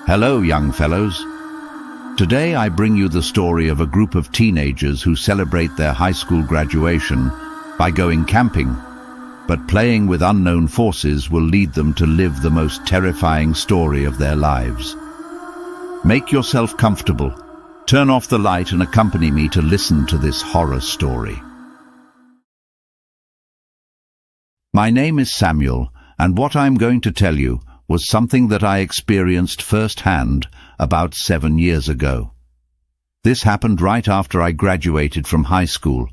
Hello, young fellows. Today I bring you the story of a group of teenagers who celebrate their high school graduation by going camping, but playing with unknown forces will lead them to live the most terrifying story of their lives. Make yourself comfortable, turn off the light and accompany me to listen to this horror story. My name is Samuel, and what I'm going to tell you was something that I experienced firsthand about 7 years ago. This happened right after I graduated from high school,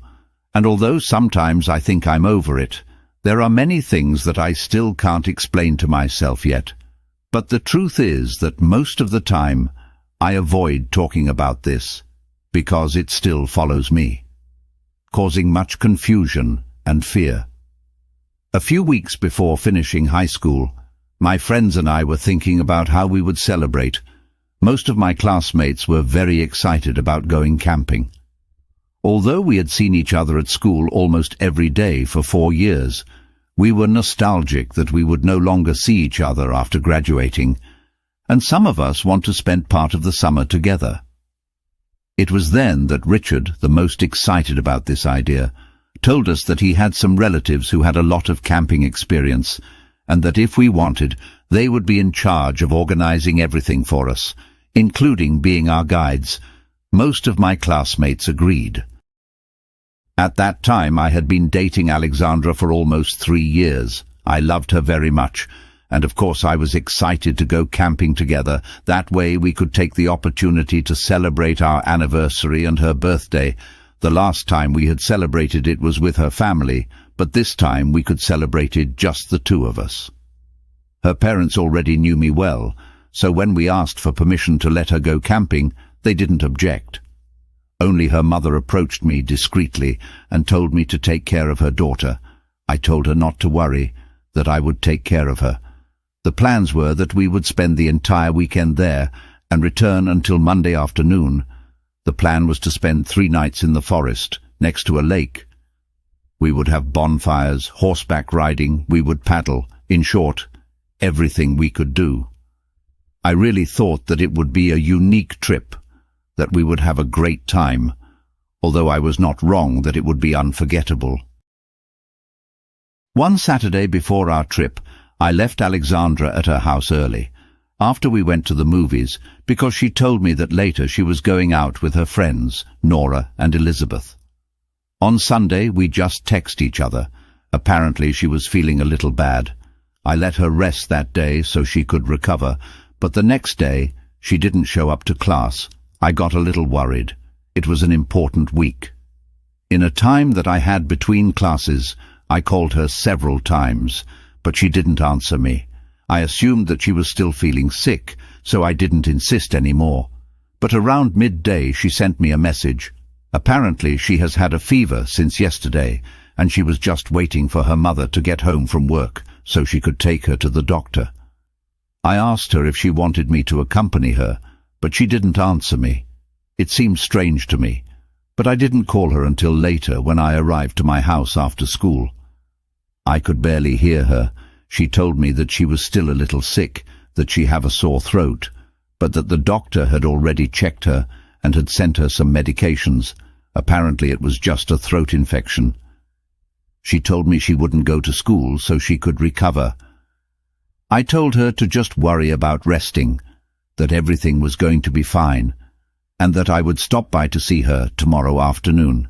and although sometimes I think I'm over it, there are many things that I still can't explain to myself yet. But the truth is that most of the time I avoid talking about this because it still follows me, causing much confusion and fear. A few weeks before finishing high school, my friends and I were thinking about how we would celebrate. Most of my classmates were very excited about going camping. Although we had seen each other at school almost every day for 4 years, we were nostalgic that we would no longer see each other after graduating, and some of us want to spend part of the summer together. It was then that Richard, the most excited about this idea, told us that he had some relatives who had a lot of camping experience, and that if we wanted, they would be in charge of organizing everything for us, including being our guides. Most of my classmates agreed. At that time I had been dating Alexandra for almost 3 years. I loved her very much, and of course I was excited to go camping together. That way we could take the opportunity to celebrate our anniversary and her birthday. The last time we had celebrated it was with her family, but this time we could celebrate it just the two of us. Her parents already knew me well, so when we asked for permission to let her go camping, they didn't object. Only her mother approached me discreetly and told me to take care of her daughter. I told her not to worry, that I would take care of her. The plans were that we would spend the entire weekend there and return until Monday afternoon. The plan was to spend 3 nights in the forest, next to a lake. We would have bonfires, horseback riding, we would paddle, in short, everything we could do. I really thought that it would be a unique trip, that we would have a great time, although I was not wrong that it would be unforgettable. One Saturday before our trip, I left Alexandra at her house early, after we went to the movies, because she told me that later she was going out with her friends, Nora and Elizabeth. On Sunday, we just texted each other. Apparently she was feeling a little bad. I let her rest that day so she could recover, but the next day she didn't show up to class. I got a little worried. It was an important week. In a time that I had between classes, I called her several times, but she didn't answer me. I assumed that she was still feeling sick, so I didn't insist anymore. But around midday she sent me a message. Apparently she has had a fever since yesterday, and she was just waiting for her mother to get home from work so she could take her to the doctor. I asked her if she wanted me to accompany her, but she didn't answer me. It seemed strange to me, but I didn't call her until later when I arrived to my house after school. I could barely hear her. She told me that she was still a little sick, that she had a sore throat, but that the doctor had already checked her and had sent her some medications. Apparently it was just a throat infection. She told me she wouldn't go to school so she could recover. I told her to just worry about resting, that everything was going to be fine, and that I would stop by to see her tomorrow afternoon.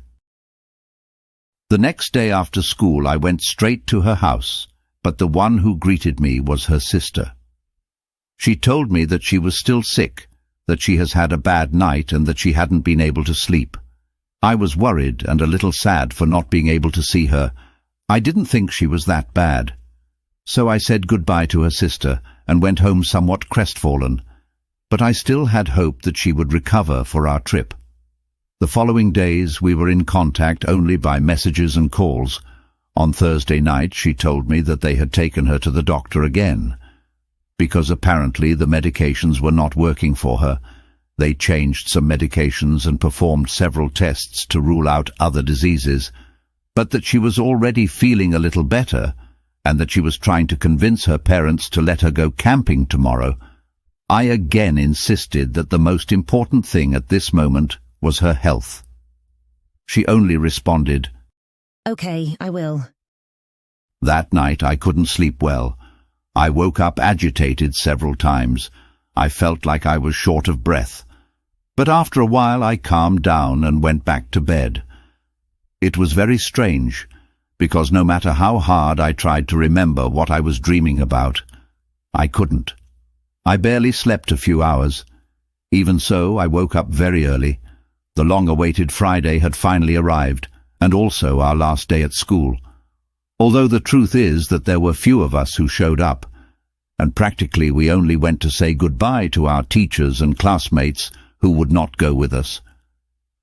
The next day after school I went straight to her house, but the one who greeted me was her sister. She told me that she was still sick, that she has had a bad night and that she hadn't been able to sleep. I was worried and a little sad for not being able to see her. I didn't think she was that bad. So I said goodbye to her sister and went home somewhat crestfallen, but I still had hope that she would recover for our trip. The following days we were in contact only by messages and calls. On Thursday night she told me that they had taken her to the doctor again, because apparently the medications were not working for her. They changed some medications and performed several tests to rule out other diseases, but that she was already feeling a little better, and that she was trying to convince her parents to let her go camping tomorrow. I again insisted that the most important thing at this moment was her health. She only responded, "Okay, I will." That night I couldn't sleep well. I woke up agitated several times. I felt like I was short of breath. But after a while I calmed down and went back to bed. It was very strange, because no matter how hard I tried to remember what I was dreaming about, I couldn't. I barely slept a few hours. Even so, I woke up very early. The long-awaited Friday had finally arrived, and also our last day at school. Although the truth is that there were few of us who showed up, and practically we only went to say goodbye to our teachers and classmates who would not go with us.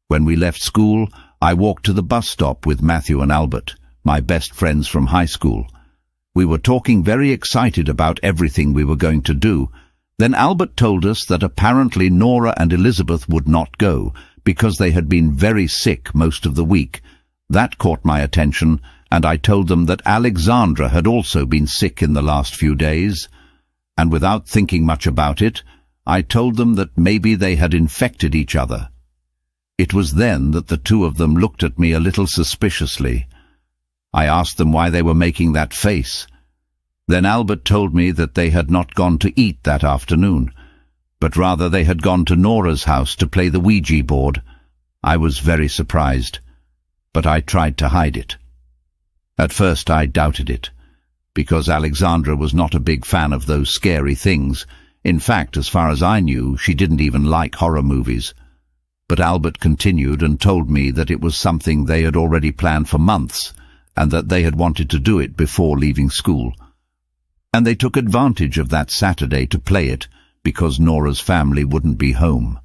When we left school, I walked to the bus stop with Matthew and Albert, my best friends from high school. We were talking very excited about everything we were going to do. Then Albert told us that apparently Nora and Elizabeth would not go because they had been very sick most of the week. That caught my attention, and I told them that Alexandra had also been sick in the last few days. And without thinking much about it, I told them that maybe they had infected each other. It was then that the two of them looked at me a little suspiciously. I asked them why they were making that face. Then Albert told me that they had not gone to eat that afternoon, but rather they had gone to Nora's house to play the Ouija board. I was very surprised, but I tried to hide it. At first I doubted it, because Alexandra was not a big fan of those scary things. In fact, as far as I knew, she didn't even like horror movies. But Albert continued and told me that it was something they had already planned for months, and that they had wanted to do it before leaving school. And they took advantage of that Saturday to play it, because Nora's family wouldn't be home.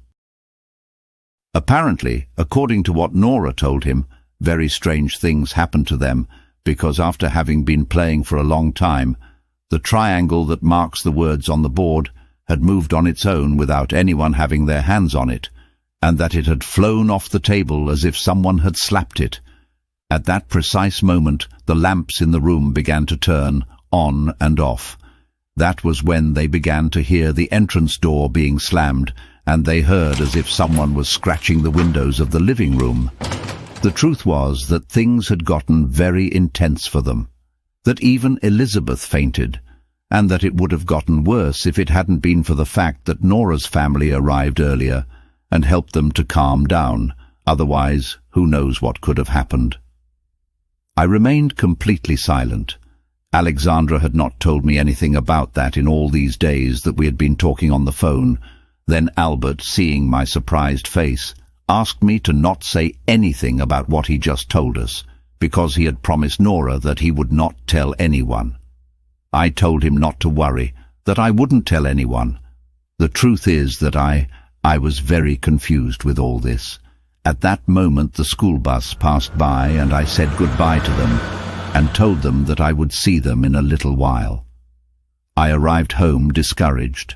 Apparently, according to what Nora told him, very strange things happened to them, because after having been playing for a long time, the triangle that marks the words on the board had moved on its own without anyone having their hands on it, and that it had flown off the table as if someone had slapped it. At that precise moment, the lamps in the room began to turn on and off. That was when they began to hear the entrance door being slammed, and they heard as if someone was scratching the windows of the living room. The truth was that things had gotten very intense for them, that even Elizabeth fainted, and that it would have gotten worse if it hadn't been for the fact that Nora's family arrived earlier and helped them to calm down. Otherwise, who knows what could have happened. I remained completely silent. Alexandra had not told me anything about that in all these days that we had been talking on the phone. Then Albert, seeing my surprised face, asked me to not say anything about what he just told us, because he had promised Nora that he would not tell anyone. I told him not to worry, that I wouldn't tell anyone. The truth is that I was very confused with all this. At that moment the school bus passed by, and I said goodbye to them, and told them that I would see them in a little while. I arrived home discouraged.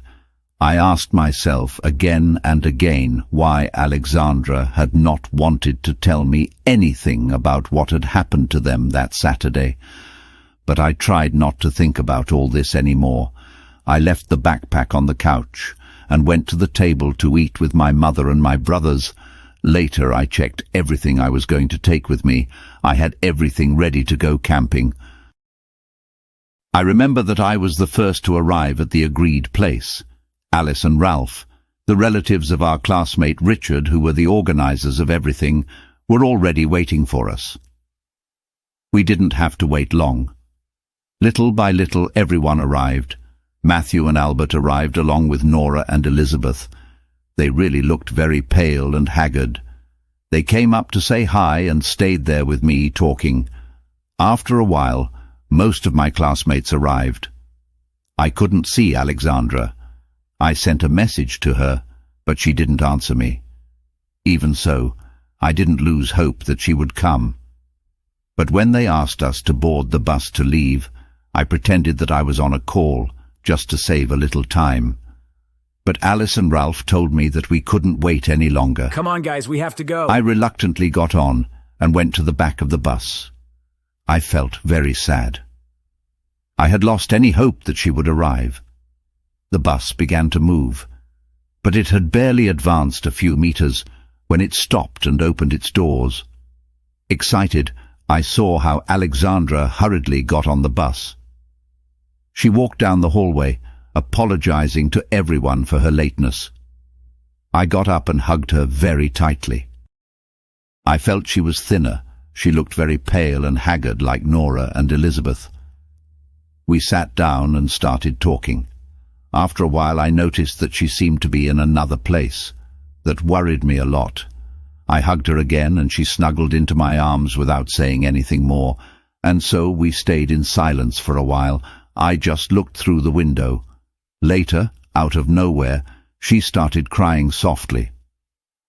I asked myself again and again why Alexandra had not wanted to tell me anything about what had happened to them that Saturday. But I tried not to think about all this any more. I left the backpack on the couch and went to the table to eat with my mother and my brothers. Later I checked everything I was going to take with me. I had everything ready to go camping. I remember that I was the first to arrive at the agreed place. Alice and Ralph, the relatives of our classmate Richard, who were the organizers of everything, were already waiting for us. We didn't have to wait long. Little by little everyone arrived. Matthew and Albert arrived along with Nora and Elizabeth. They really looked very pale and haggard. They came up to say hi and stayed there with me talking. After a while, most of my classmates arrived. I couldn't see Alexandra. I sent a message to her, but she didn't answer me. Even so, I didn't lose hope that she would come. But when they asked us to board the bus to leave, I pretended that I was on a call, just to save a little time. But Alice and Ralph told me that we couldn't wait any longer. Come on, guys, we have to go. I reluctantly got on and went to the back of the bus. I felt very sad. I had lost any hope that she would arrive. the bus began to move. But it had barely advanced a few meters when it stopped and opened its doors. Excited, I saw how Alexandra hurriedly got on the bus. She walked down the hallway, apologizing to everyone for her lateness. I got up and hugged her very tightly. I felt she was thinner. She looked very pale and haggard like Nora and Elizabeth. We sat down and started talking. After a while I noticed that she seemed to be in another place. That worried me a lot. I hugged her again and she snuggled into my arms without saying anything more, and so we stayed in silence for a while. I just looked through the window. Later, out of nowhere, she started crying softly.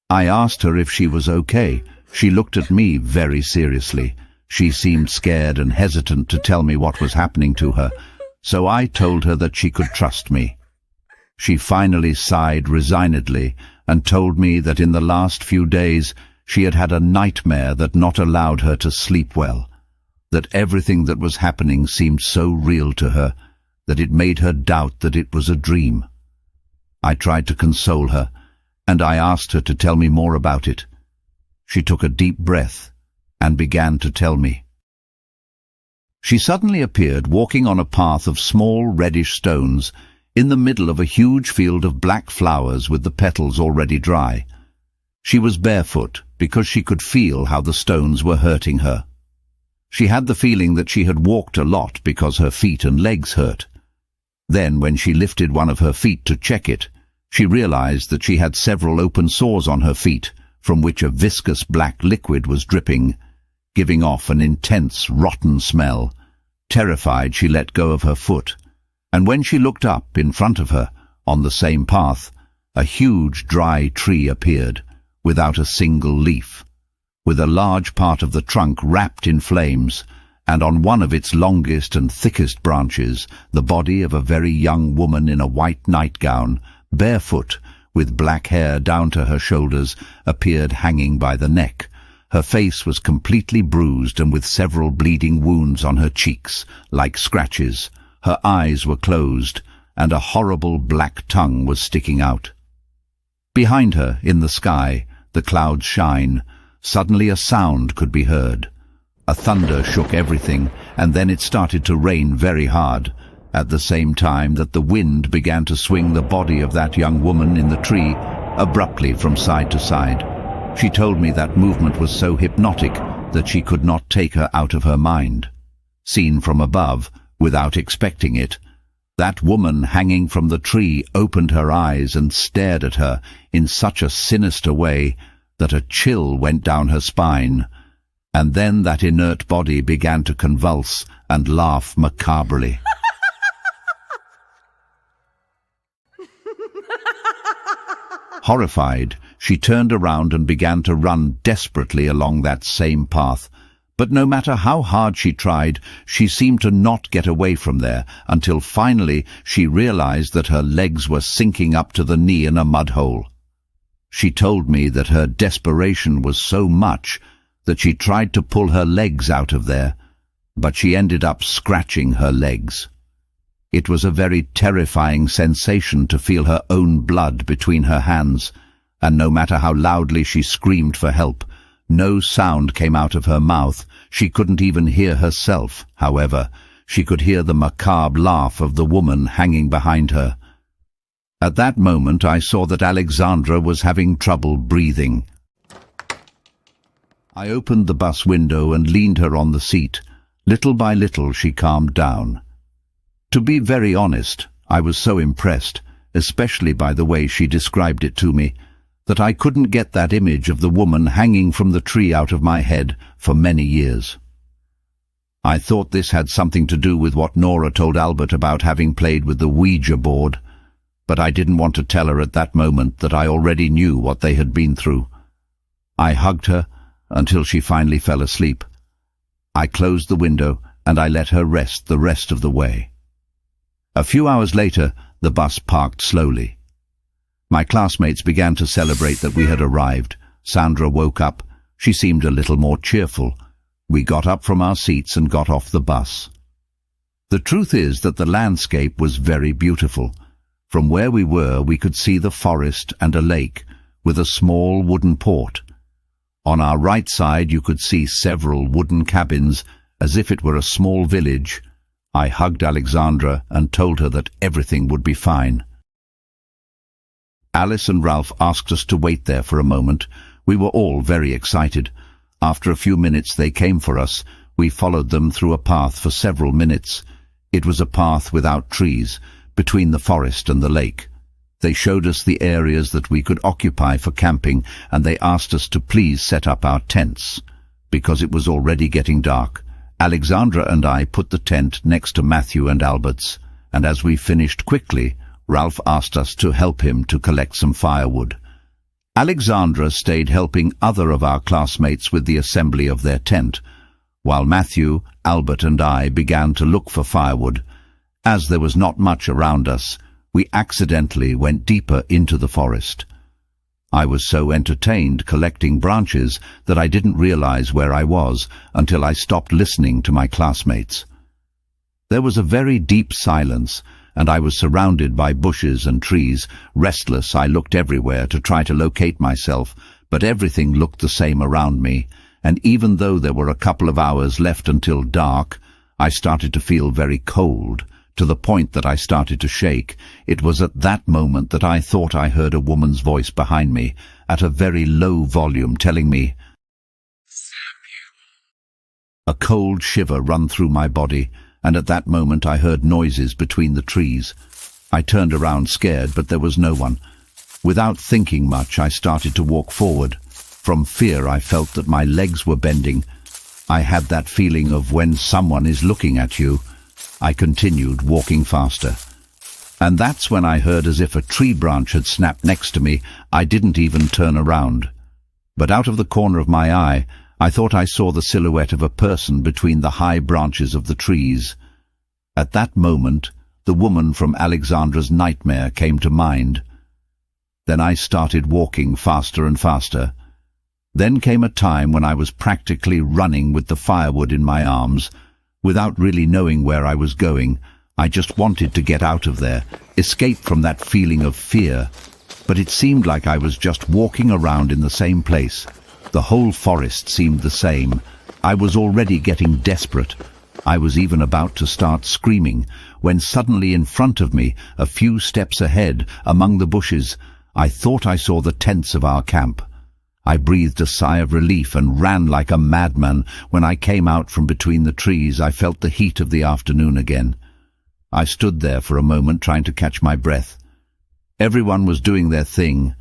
I asked her if she was okay. She looked at me very seriously. She seemed scared and hesitant to tell me what was happening to her, so I told her that she could trust me. She finally sighed resignedly and told me that in the last few days she had had a nightmare that not allowed her to sleep well, that everything that was happening seemed so real to her that it made her doubt that it was a dream. I tried to console her, and I asked her to tell me more about it. She took a deep breath and began to tell me. She suddenly appeared walking on a path of small reddish stones in the middle of a huge field of black flowers with the petals already dry. She was barefoot because she could feel how the stones were hurting her. She had the feeling that she had walked a lot because her feet and legs hurt. Then, when she lifted one of her feet to check it, she realized that she had several open sores on her feet, from which a viscous black liquid was dripping, giving off an intense, rotten smell. Terrified, she let go of her foot, and when she looked up in front of her, on the same path, a huge dry tree appeared, without a single leaf, with a large part of the trunk wrapped in flames, and on one of its longest and thickest branches, the body of a very young woman in a white nightgown, barefoot, with black hair down to her shoulders, appeared hanging by the neck. Her face was completely bruised and with several bleeding wounds on her cheeks, like scratches. Her eyes were closed, and a horrible black tongue was sticking out. Behind her, in the sky, the clouds shine. Suddenly a sound could be heard. A thunder shook everything, and then it started to rain very hard, at the same time that the wind began to swing the body of that young woman in the tree abruptly from side to side. She told me that movement was so hypnotic that she could not take her out of her mind. Seen from above, without expecting it, that woman hanging from the tree opened her eyes and stared at her in such a sinister way that a chill went down her spine, and then that inert body began to convulse and laugh macabrely. Horrified, she turned around and began to run desperately along that same path, but no matter how hard she tried, she seemed to not get away from there, until finally she realized that her legs were sinking up to the knee in a mud hole. She told me that her desperation was so much that she tried to pull her legs out of there, but she ended up scratching her legs. It was a very terrifying sensation to feel her own blood between her hands, and no matter how loudly she screamed for help, no sound came out of her mouth. She couldn't even hear herself, however. She could hear the macabre laugh of the woman hanging behind her. At that moment I saw that Alexandra was having trouble breathing. I opened the bus window and leaned her on the seat. Little by little she calmed down. To be very honest, I was so impressed, especially by the way she described it to me, that I couldn't get that image of the woman hanging from the tree out of my head for many years. I thought this had something to do with what Nora told Albert about having played with the Ouija board, but I didn't want to tell her at that moment that I already knew what they had been through. I hugged her until she finally fell asleep. I closed the window and I let her rest the rest of the way. A few hours later, the bus parked slowly. My classmates began to celebrate that we had arrived. Sandra woke up. She seemed a little more cheerful. We got up from our seats and got off the bus. The truth is that the landscape was very beautiful. From where we were, we could see the forest and a lake, with a small wooden port. On our right side you could see several wooden cabins, as if it were a small village. I hugged Alexandra and told her that everything would be fine. Alice and Ralph asked us to wait there for a moment. We were all very excited. After a few minutes they came for us. We followed them through a path for several minutes. It was a path without trees, between the forest and the lake. They showed us the areas that we could occupy for camping, and they asked us to please set up our tents. Because it was already getting dark, Alexandra and I put the tent next to Matthew and Albert's, and as we finished quickly, Ralph asked us to help him to collect some firewood. Alexandra stayed helping other of our classmates with the assembly of their tent, while Matthew, Albert and I began to look for firewood. As there was not much around us, we accidentally went deeper into the forest. I was so entertained collecting branches that I didn't realize where I was until I stopped listening to my classmates. There was a very deep silence, and I was surrounded by bushes and trees. Restless, I looked everywhere to try to locate myself, but everything looked the same around me, and even though there were a couple of hours left until dark, I started to feel very cold, to the point that I started to shake. It was at that moment that I thought I heard a woman's voice behind me, at a very low volume, telling me, "Samuel." A cold shiver ran through my body, and at that moment I heard noises between the trees. I turned around scared, but there was no one. Without thinking much, I started to walk forward. From fear, I felt that my legs were bending. I had that feeling of when someone is looking at you. I continued walking faster. And that's when I heard as if a tree branch had snapped next to me. I didn't even turn around. But out of the corner of my eye, I thought I saw the silhouette of a person between the high branches of the trees. At that moment, the woman from Alexandra's nightmare came to mind. Then I started walking faster and faster. Then came a time when I was practically running with the firewood in my arms. Without really knowing where I was going, I just wanted to get out of there, escape from that feeling of fear. But it seemed like I was just walking around in the same place. The whole forest seemed the same. I was already getting desperate. I was even about to start screaming, when suddenly in front of me, a few steps ahead, among the bushes, I thought I saw the tents of our camp. I breathed a sigh of relief and ran like a madman. When I came out from between the trees, I felt the heat of the afternoon again. I stood there for a moment trying to catch my breath. Everyone was doing their thing,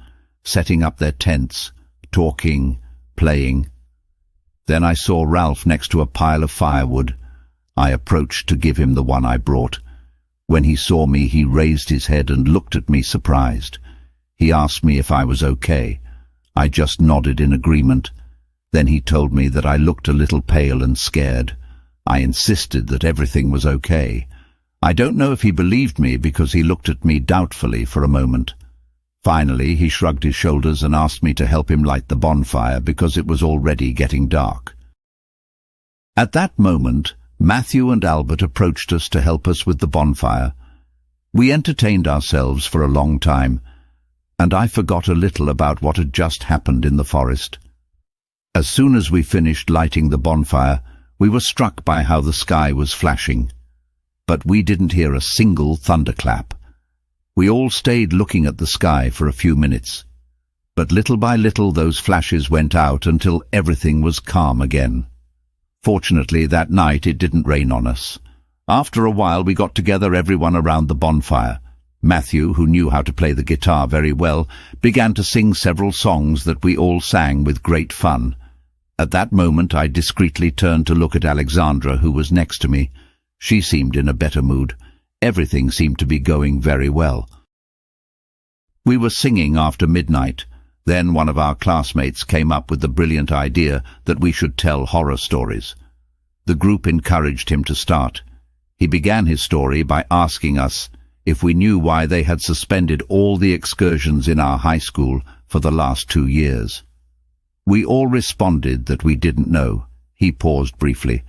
setting up their tents, talking, playing. Then I saw Ralph next to a pile of firewood. I approached to give him the one I brought. When he saw me, he raised his head and looked at me surprised. He asked me if I was okay. I just nodded in agreement. Then he told me that I looked a little pale and scared. I insisted that everything was okay. I don't know if he believed me because he looked at me doubtfully for a moment. Finally, he shrugged his shoulders and asked me to help him light the bonfire because it was already getting dark. At that moment, Matthew and Albert approached us to help us with the bonfire. We entertained ourselves for a long time, and I forgot a little about what had just happened in the forest. As soon as we finished lighting the bonfire, we were struck by how the sky was flashing. But we didn't hear a single thunderclap. We all stayed looking at the sky for a few minutes. But little by little those flashes went out until everything was calm again. Fortunately, that night it didn't rain on us. After a while we got together everyone around the bonfire. Matthew, who knew how to play the guitar very well, began to sing several songs that we all sang with great fun. At that moment I discreetly turned to look at Alexandra, who was next to me. She seemed in a better mood. Everything seemed to be going very well. We were singing after midnight. Then one of our classmates came up with the brilliant idea that we should tell horror stories. The group encouraged him to start. He began his story by asking us if we knew why they had suspended all the excursions in our high school for the last 2 years. We all responded that we didn't know. He paused briefly,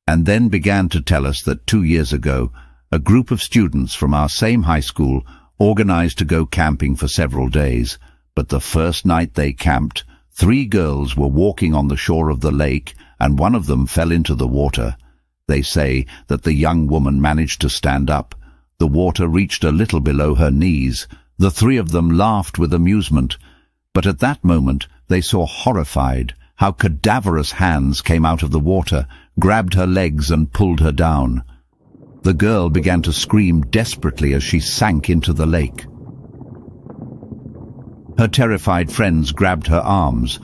and then began to tell us that 2 years ago, a group of students from our same high school organized to go camping for several days, but the first night they camped, 3 girls were walking on the shore of the lake and one of them fell into the water. They say that the young woman managed to stand up. The water reached a little below her knees. The 3 of them laughed with amusement, but at that moment they saw horrified how cadaverous hands came out of the water, grabbed her legs and pulled her down. The girl began to scream desperately as she sank into the lake. Her terrified friends grabbed her arms,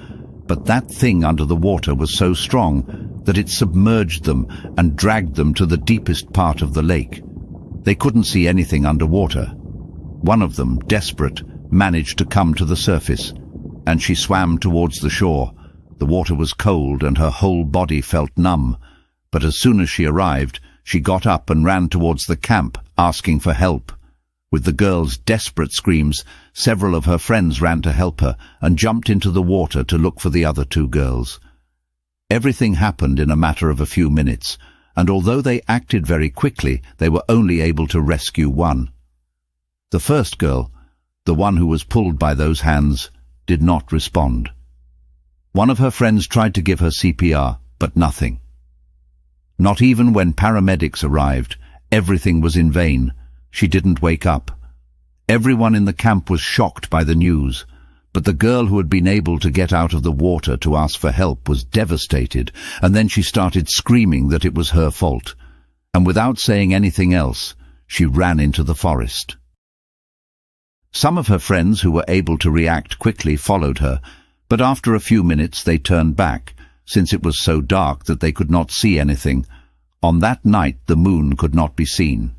but that thing under the water was so strong that it submerged them and dragged them to the deepest part of the lake. They couldn't see anything underwater. One of them, desperate, managed to come to the surface, and she swam towards the shore. The water was cold and her whole body felt numb, but as soon as she arrived, she got up and ran towards the camp, asking for help. With the girl's desperate screams, several of her friends ran to help her and jumped into the water to look for the other 2 girls. Everything happened in a matter of a few minutes, and although they acted very quickly, they were only able to rescue one. The first girl, the one who was pulled by those hands, did not respond. One of her friends tried to give her CPR, but nothing. Not even when paramedics arrived, everything was in vain. She didn't wake up. Everyone in the camp was shocked by the news, but the girl who had been able to get out of the water to ask for help was devastated, and then she started screaming that it was her fault. And without saying anything else, she ran into the forest. Some of her friends who were able to react quickly followed her, but after a few minutes they turned back, since it was so dark that they could not see anything. On that night the moon could not be seen.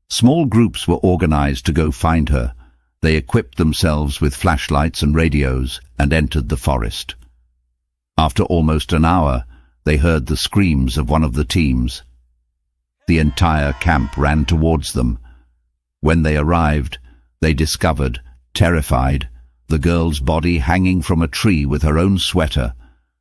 Small groups were organized to go find her. They equipped themselves with flashlights and radios and entered the forest. After almost an hour, they heard the screams of one of the teams. The entire camp ran towards them. When they arrived, they discovered, terrified, the girl's body hanging from a tree with her own sweater.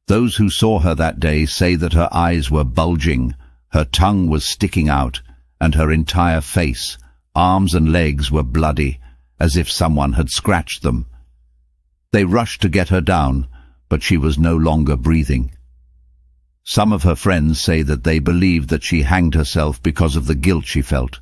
Those who saw her that day say that her eyes were bulging, her tongue was sticking out, and her entire face, arms and legs were bloody, as if someone had scratched them. They rushed to get her down, but she was no longer breathing. Some of her friends say that they believed that she hanged herself because of the guilt she felt.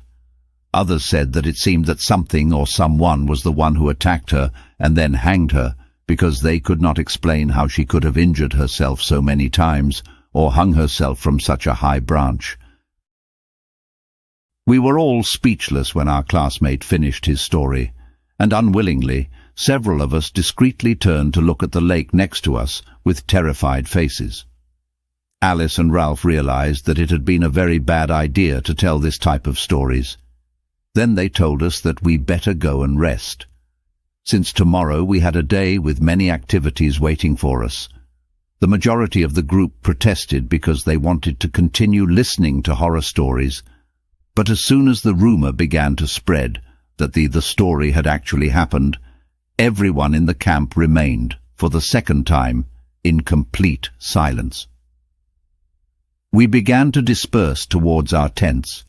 Others said that it seemed that something or someone was the one who attacked her and then hanged her, because they could not explain how she could have injured herself so many times or hung herself from such a high branch. We were all speechless when our classmate finished his story, and unwillingly, several of us discreetly turned to look at the lake next to us with terrified faces. Alice and Ralph realized that it had been a very bad idea to tell this type of stories. Then they told us that we better go and rest. Since tomorrow we had a day with many activities waiting for us. The majority of the group protested because they wanted to continue listening to horror stories, but as soon as the rumor began to spread that the story had actually happened, everyone in the camp remained, for the second time, in complete silence. We began to disperse towards our tents.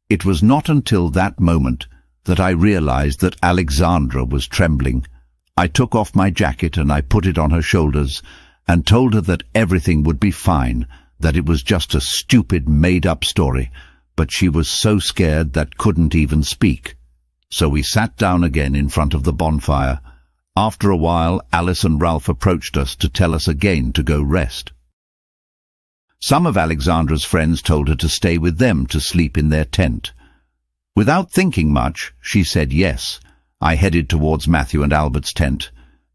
It was not until that moment that I realized that Alexandra was trembling. I took off my jacket and I put it on her shoulders and told her that everything would be fine, that it was just a stupid made-up story, but she was so scared that couldn't even speak. So we sat down again in front of the bonfire. After a while, Alice and Ralph approached us to tell us again to go rest. Some of Alexandra's friends told her to stay with them to sleep in their tent. Without thinking much, she said yes. I headed towards Matthew and Albert's tent.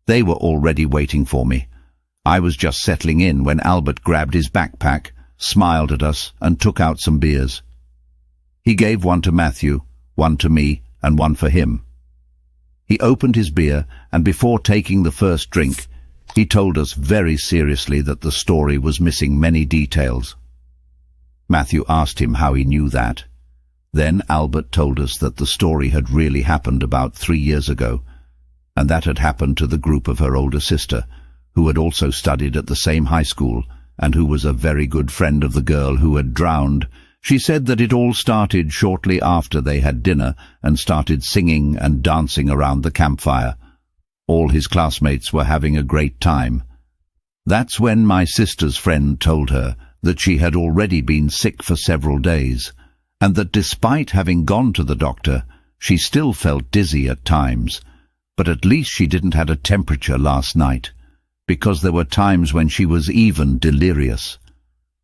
They were already waiting for me. I was just settling in when Albert grabbed his backpack, smiled at us, and took out some beers. He gave one to Matthew, one to me, and one for him. He opened his beer, and before taking the first drink, he told us very seriously that the story was missing many details. Matthew asked him how he knew that. Then Albert told us that the story had really happened about 3 years ago, and that had happened to the group of her older sister, who had also studied at the same high school and who was a very good friend of the girl who had drowned She said that it all started shortly after they had dinner and started singing and dancing around the campfire. All his classmates were having a great time. That's when my sister's friend told her that she had already been sick for several days, and that despite having gone to the doctor, she still felt dizzy at times, but at least she didn't have a temperature last night, because there were times when she was even delirious.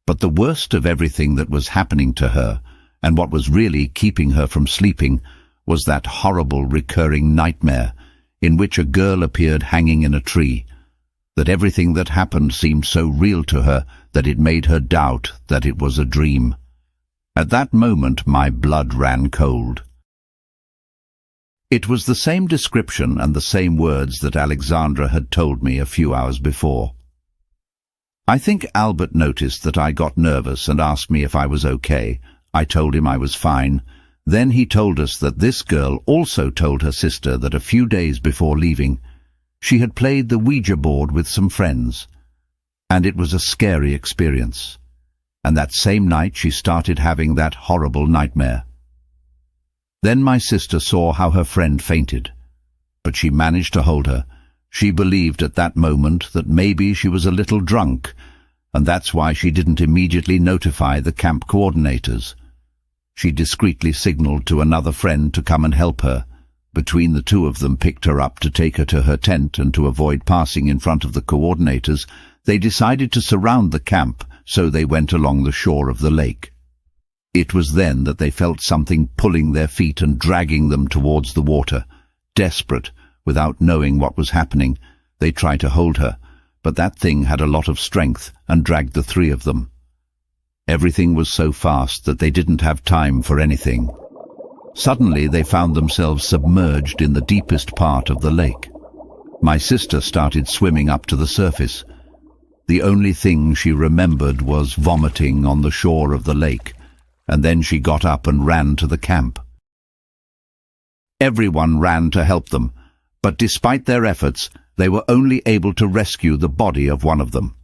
But the worst of everything that was happening to her, and what was really keeping her from sleeping, was that horrible recurring nightmare in which a girl appeared hanging in a tree, that everything that happened seemed so real to her that it made her doubt that it was a dream. At that moment my blood ran cold. It was the same description and the same words that Alexandra had told me a few hours before. I think Albert noticed that I got nervous and asked me if I was okay. I told him I was fine. Then he told us that this girl also told her sister that a few days before leaving, she had played the Ouija board with some friends, and it was a scary experience. And that same night she started having that horrible nightmare. Then my sister saw how her friend fainted, but she managed to hold her. She believed at that moment that maybe she was a little drunk, and that's why she didn't immediately notify the camp coordinators. She discreetly signaled to another friend to come and help her. Between the two of them picked her up to take her to her tent, and to avoid passing in front of the coordinators, they decided to surround the camp, so they went along the shore of the lake. It was then that they felt something pulling their feet and dragging them towards the water. Desperate, without knowing what was happening, they tried to hold her, but that thing had a lot of strength and dragged the three of them. Everything was so fast that they didn't have time for anything. Suddenly they found themselves submerged in the deepest part of the lake. My sister started swimming up to the surface. The only thing she remembered was vomiting on the shore of the lake, and then she got up and ran to the camp. Everyone ran to help them, but despite their efforts, they were only able to rescue the body of one of them.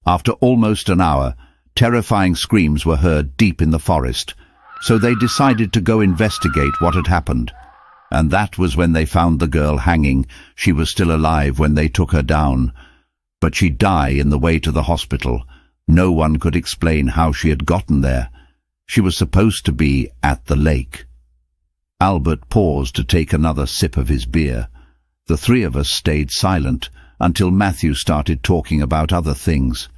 After almost an hour, terrifying screams were heard deep in the forest, so they decided to go investigate what had happened. And that was when they found the girl hanging. She was still alive when they took her down, but she'd die in the way to the hospital. No one could explain how she had gotten there. She was supposed to be at the lake. Albert paused to take another sip of his beer. The three of us stayed silent until Matthew started talking about other things.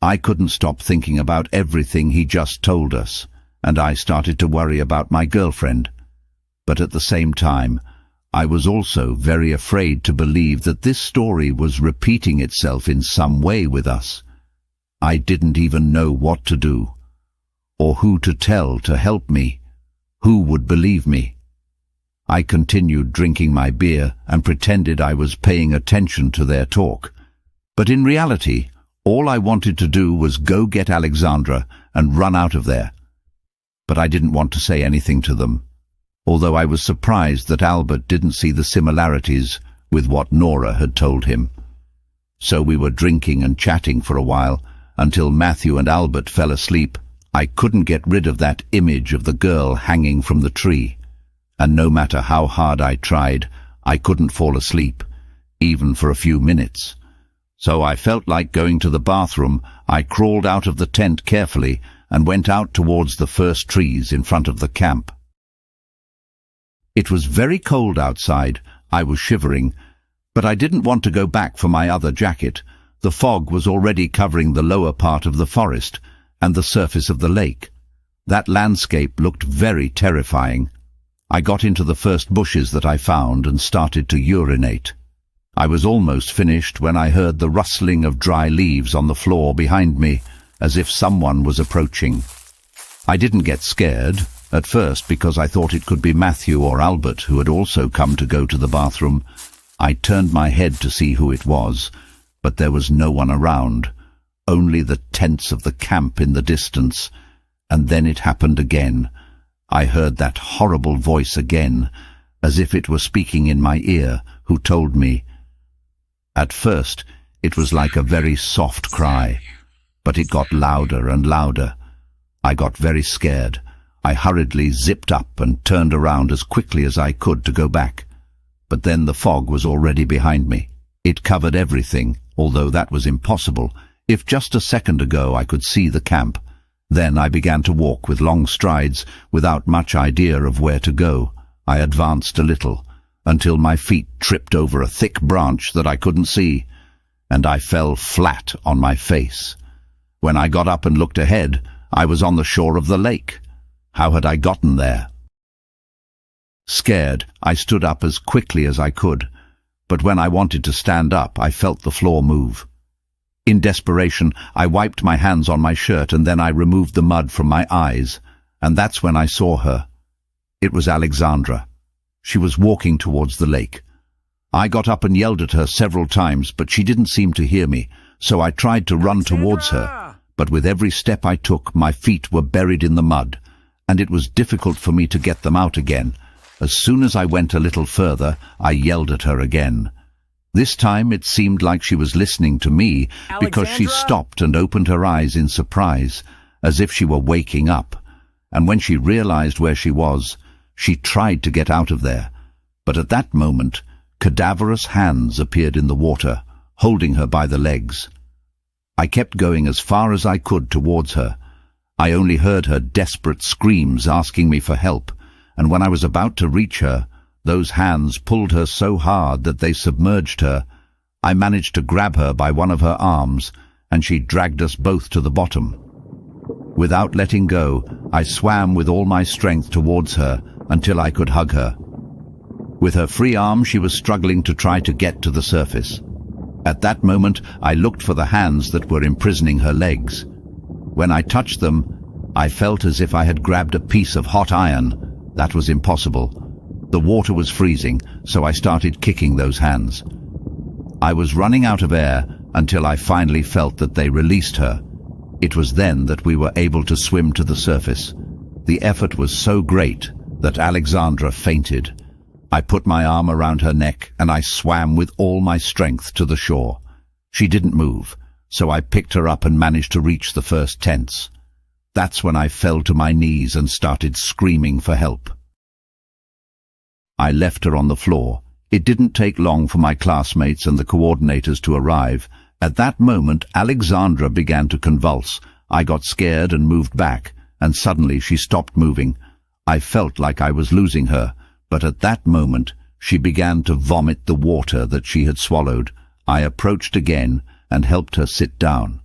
I couldn't stop thinking about everything he just told us, and I started to worry about my girlfriend. But at the same time, I was also very afraid to believe that this story was repeating itself in some way with us. I didn't even know what to do, or who to tell to help me. Who would believe me? I continued drinking my beer and pretended I was paying attention to their talk. But in reality, all I wanted to do was go get Alexandra and run out of there. But I didn't want to say anything to them, although I was surprised that Albert didn't see the similarities with what Nora had told him. So we were drinking and chatting for a while, until Matthew and Albert fell asleep. I couldn't get rid of that image of the girl hanging from the tree, and no matter how hard I tried, I couldn't fall asleep, even for a few minutes. So I felt like going to the bathroom. I crawled out of the tent carefully and went out towards the first trees in front of the camp. It was very cold outside. I was shivering, but I didn't want to go back for my other jacket. The fog was already covering the lower part of the forest and the surface of the lake. That landscape looked very terrifying. I got into the first bushes that I found and started to urinate. I was almost finished when I heard the rustling of dry leaves on the floor behind me, as if someone was approaching. I didn't get scared at first because I thought it could be Matthew or Albert, who had also come to go to the bathroom. I turned my head to see who it was, but there was no one around, only the tents of the camp in the distance. And then it happened again. I heard that horrible voice again, as if it were speaking in my ear, who told me. At first, it was like a very soft cry, but it got louder and louder. I got very scared. I hurriedly zipped up and turned around as quickly as I could to go back. But then the fog was already behind me. It covered everything, although that was impossible. If just a second ago I could see the camp. Then I began to walk with long strides, without much idea of where to go. I advanced a little, until my feet tripped over a thick branch that I couldn't see, and I fell flat on my face. When I got up and looked ahead, I was on the shore of the lake. How had I gotten there? Scared, I stood up as quickly as I could, but when I wanted to stand up, I felt the floor move. In desperation, I wiped my hands on my shirt and then I removed the mud from my eyes, and that's when I saw her. It was Alexandra. She was walking towards the lake. I got up and yelled at her several times, but she didn't seem to hear me, so I tried to run towards her. But with every step I took, my feet were buried in the mud, and it was difficult for me to get them out again. As soon as I went a little further, I yelled at her again. This time it seemed like she was listening to me, because she stopped and opened her eyes in surprise, as if she were waking up. And when she realized where she was, she tried to get out of there. But at that moment, cadaverous hands appeared in the water, holding her by the legs. I kept going as far as I could towards her. I only heard her desperate screams asking me for help, and when I was about to reach her, those hands pulled her so hard that they submerged her. I managed to grab her by one of her arms, and she dragged us both to the bottom. Without letting go, I swam with all my strength towards her until I could hug her. With her free arm, she was struggling to try to get to the surface. At that moment, I looked for the hands that were imprisoning her legs. When I touched them, I felt as if I had grabbed a piece of hot iron. That was impossible. The water was freezing, so I started kicking those hands. I was running out of air until I finally felt that they released her. It was then that we were able to swim to the surface. The effort was so great that Alexandra fainted. I put my arm around her neck and I swam with all my strength to the shore. She didn't move, so I picked her up and managed to reach the first tents. That's when I fell to my knees and started screaming for help. I left her on the floor. It didn't take long for my classmates and the coordinators to arrive. At that moment, Alexandra began to convulse. I got scared and moved back, and suddenly she stopped moving. I felt like I was losing her, but at that moment, she began to vomit the water that she had swallowed. I approached again and helped her sit down.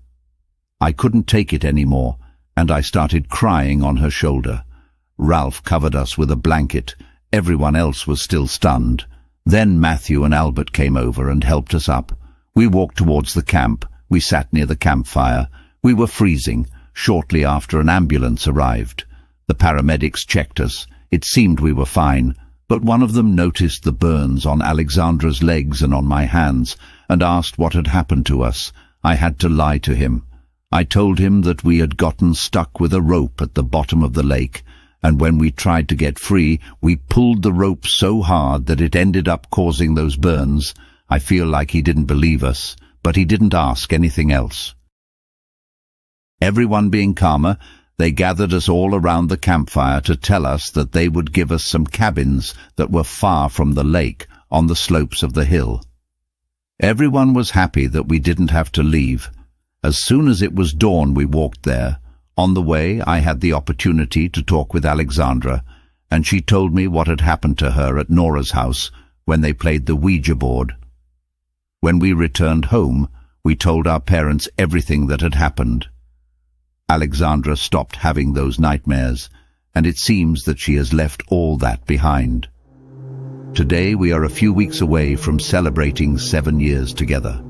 I couldn't take it anymore, and I started crying on her shoulder. Ralph covered us with a blanket. Everyone else was still stunned. Then Matthew and Albert came over and helped us up. We walked towards the camp. We sat near the campfire. We were freezing. Shortly after, an ambulance arrived. The paramedics checked us. It seemed we were fine, but one of them noticed the burns on Alexandra's legs and on my hands and asked what had happened to us. I had to lie to him. I told him that we had gotten stuck with a rope at the bottom of the lake, and when we tried to get free, we pulled the rope so hard that it ended up causing those burns. I feel like he didn't believe us, but he didn't ask anything else. Everyone being calmer, they gathered us all around the campfire to tell us that they would give us some cabins that were far from the lake, on the slopes of the hill. Everyone was happy that we didn't have to leave. As soon as it was dawn, we walked there. On the way, I had the opportunity to talk with Alexandra, and she told me what had happened to her at Nora's house when they played the Ouija board. When we returned home, we told our parents everything that had happened. Alexandra stopped having those nightmares, and it seems that she has left all that behind. Today we are a few weeks away from celebrating 7 years together.